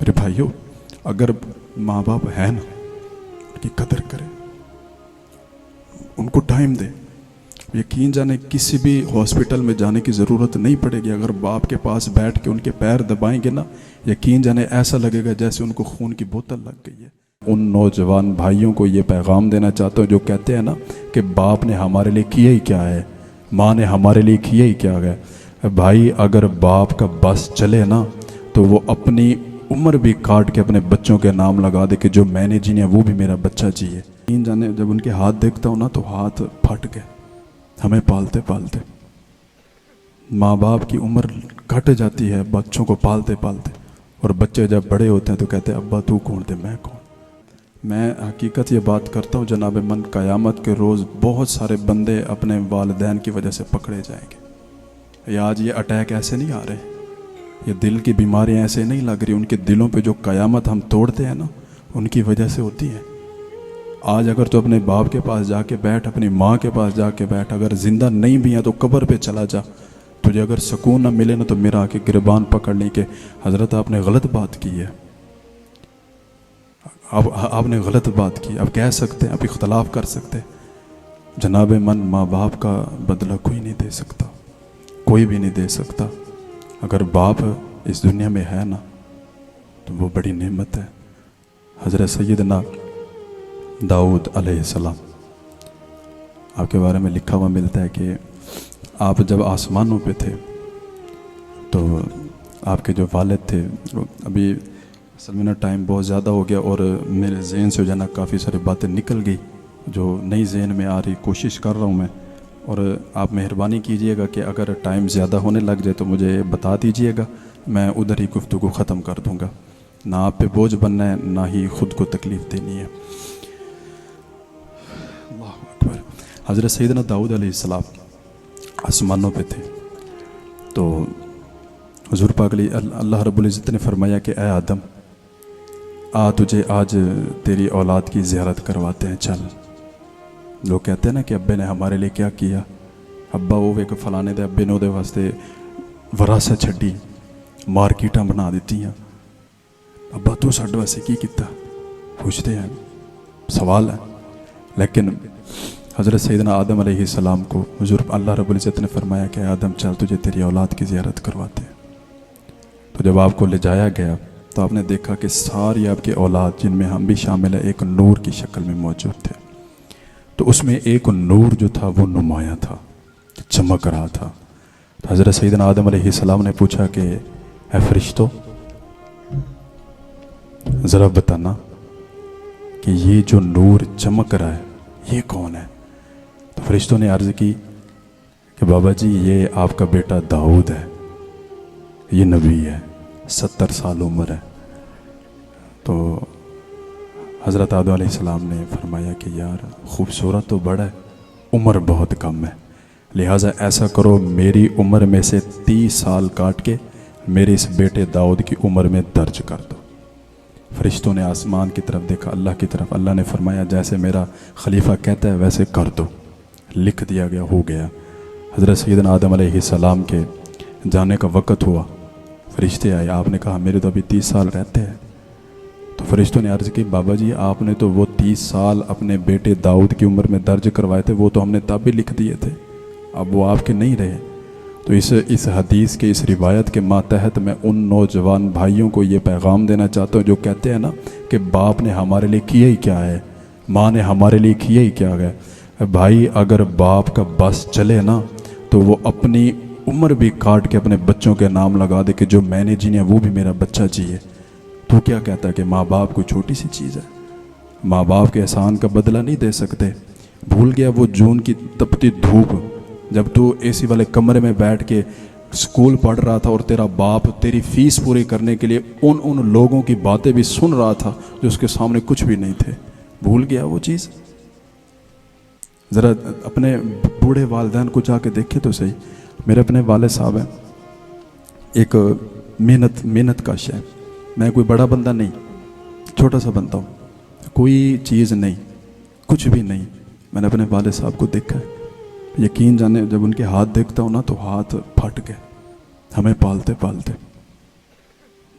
میرے بھائیوں، اگر ماں باپ ہے نا، ان کی قدر کریں، ان کو ٹائم دیں. یقین جانے کسی بھی ہاسپٹل میں جانے کی ضرورت نہیں پڑے گی. اگر باپ کے پاس بیٹھ کے ان کے پیر دبائیں گے نا، یقین جانے ایسا لگے گا جیسے ان کو خون کی بوتل لگ گئی ہے. ان نوجوان بھائیوں کو یہ پیغام دینا چاہتا ہوں جو کہتے ہیں نا کہ باپ نے ہمارے لیے کیا ہی کیا ہے، ماں نے ہمارے لیے کیا ہی کیا ہے. بھائی، اگر باپ کا بس چلے نا تو وہ اپنی عمر بھی کاٹ کے اپنے بچوں کے نام لگا دے کہ جو میں نے جینے وہ بھی میرا بچہ جیے. یقین جانے جب ان کے ہاتھ دیکھتا ہوں نا تو ہاتھ پھٹ گئے. ہمیں پالتے پالتے ماں باپ کی عمر گھٹ جاتی ہے بچوں کو پالتے پالتے، اور بچے جب بڑے ہوتے ہیں تو کہتے ہیں ابا تو کون تھے، میں کون. میں حقیقت یہ بات کرتا ہوں جناب من، قیامت کے روز بہت سارے بندے اپنے والدین کی وجہ سے پکڑے جائیں گے. آج یہ اٹیک ایسے نہیں آ رہے، یہ دل کی بیماریاں ایسے نہیں لگ رہی. ان کے دلوں پہ جو قیامت ہم توڑتے ہیں نا، ان کی وجہ سے ہوتی ہیں. آج اگر تو اپنے باپ کے پاس جا کے بیٹھ، اپنی ماں کے پاس جا کے بیٹھ، اگر زندہ نہیں بھی ہیں تو قبر پہ چلا جا. تجھے اگر سکون نہ ملے نا تو میرا آ کے گربان پکڑ لیں کہ حضرت آپ نے غلط بات کی ہے، آپ نے غلط بات کی. آپ کہہ سکتے ہیں، آپ اختلاف کر سکتے ہیں. جناب من، ماں باپ کا بدلہ کوئی نہیں دے سکتا، کوئی بھی نہیں دے سکتا. اگر باپ اس دنیا میں ہے نا تو وہ بڑی نعمت ہے. حضرت سیدنا داؤد علیہ السلام، آپ کے بارے میں لکھا ہوا ملتا ہے کہ آپ جب آسمانوں پہ تھے تو آپ کے جو والد تھے، ابھی اصل میں نا ٹائم بہت زیادہ ہو گیا اور میرے ذہن سے جو ہے نا کافی ساری باتیں نکل گئی جو نئی ذہن میں آ رہی، کوشش کر رہا ہوں میں. اور آپ مہربانی کیجئے گا کہ اگر ٹائم زیادہ ہونے لگ جائے تو مجھے بتا دیجئے گا، میں ادھر ہی گفتگو ختم کر دوں گا. نہ آپ پہ بوجھ بننا ہے، نہ ہی خود کو تکلیف دینی ہے. اللہ اکبر. حضرت سیدنا داؤد علیہ السلام آسمانوں پہ تھے تو حضور پاک علیہ اللہ رب العزت نے فرمایا کہ اے آدم، تجھے آج تیری اولاد کی زیارت کرواتے ہیں، چل. لوگ کہتے ہیں نا کہ ابے نے ہمارے لیے کیا کیا. ابا وہ ایک فلانے دے ابے نے وہ واسطے وراثت چھڈی، مارکیٹاں بنا دیتی ہیں. ابا تو ساڈے واسطے کی کیتا، پوچھتے ہیں، سوال ہے. لیکن حضرت سیدنا آدم علیہ السلام کو حضور اللہ رب العزت نے فرمایا کہ آدم چل تجھے تیری اولاد کی زیارت کرواتے ہیں. تو جب آپ کو لے جایا گیا تو آپ نے دیکھا کہ ساری آپ کی اولاد جن میں ہم بھی شامل ہیں ایک نور کی شکل میں موجود تھے. تو اس میں ایک نور جو تھا وہ نمایاں تھا، چمک رہا تھا. تو حضرت سیدنا آدم علیہ السلام نے پوچھا کہ اے فرشتوں، ذرا بتانا کہ یہ جو نور چمک رہا ہے یہ کون ہے؟ تو فرشتوں نے عرض کی کہ بابا جی یہ آپ کا بیٹا داؤد ہے، یہ نبی ہے، 70 سال عمر ہے. تو حضرت آدم علیہ السلام نے فرمایا کہ یار خوبصورت تو بڑا ہے، عمر بہت کم ہے، لہٰذا ایسا کرو میری عمر میں سے 30 سال کاٹ کے میرے اس بیٹے داؤد کی عمر میں درج کر دو. فرشتوں نے آسمان کی طرف دیکھا، اللہ کی طرف. اللہ نے فرمایا جیسے میرا خلیفہ کہتا ہے ویسے کر دو. لکھ دیا گیا، ہو گیا. حضرت سیدنا آدم علیہ السلام کے جانے کا وقت ہوا، فرشتے آئے. آپ نے کہا میرے تو ابھی 30 سال رہتے ہیں. تو فرشتوں نے عرض کی بابا جی آپ نے تو وہ 30 سال اپنے بیٹے داؤد کی عمر میں درج کروائے تھے، وہ تو ہم نے تب بھی لکھ دیے تھے، اب وہ آپ کے نہیں رہے. تو اس حدیث کے، اس روایت کے ماتحت میں ان نوجوان بھائیوں کو یہ پیغام دینا چاہتا ہوں جو کہتے ہیں نا کہ باپ نے ہمارے لیے کیا ہی کیا ہے، ماں نے ہمارے لیے کیا ہی کیا ہے. بھائی اگر باپ کا بس چلے نا تو وہ اپنی عمر بھی کاٹ کے اپنے بچوں کے نام لگا دے کہ جو میں نے جینے وہ بھی میرا بچہ جیے. تو کیا کہتا ہے کہ ماں باپ کوئی چھوٹی سی چیز ہے؟ ماں باپ کے احسان کا بدلہ نہیں دے سکتے. بھول گیا وہ جون کی تپتی دھوپ جب تو اے سی والے کمرے میں بیٹھ کے اسکول پڑھ رہا تھا اور تیرا باپ تیری فیس پوری کرنے کے لیے ان لوگوں کی باتیں بھی سن رہا تھا جو اس کے سامنے کچھ بھی نہیں تھے. بھول گیا وہ چیز؟ ذرا اپنے بوڑھے والدین کو جا کے دیکھے تو صحیح. میرے اپنے والد صاحب ہیں، ایک محنت کش ہے. میں کوئی بڑا بندہ نہیں، چھوٹا سا بندہ ہوں، کوئی چیز نہیں، کچھ بھی نہیں. میں نے اپنے والد صاحب کو دیکھا ہے. یقین جانے جب ان کے ہاتھ دیکھتا ہوں نا تو ہاتھ پھٹ گئے. ہمیں پالتے پالتے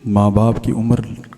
ماں باپ کی عمر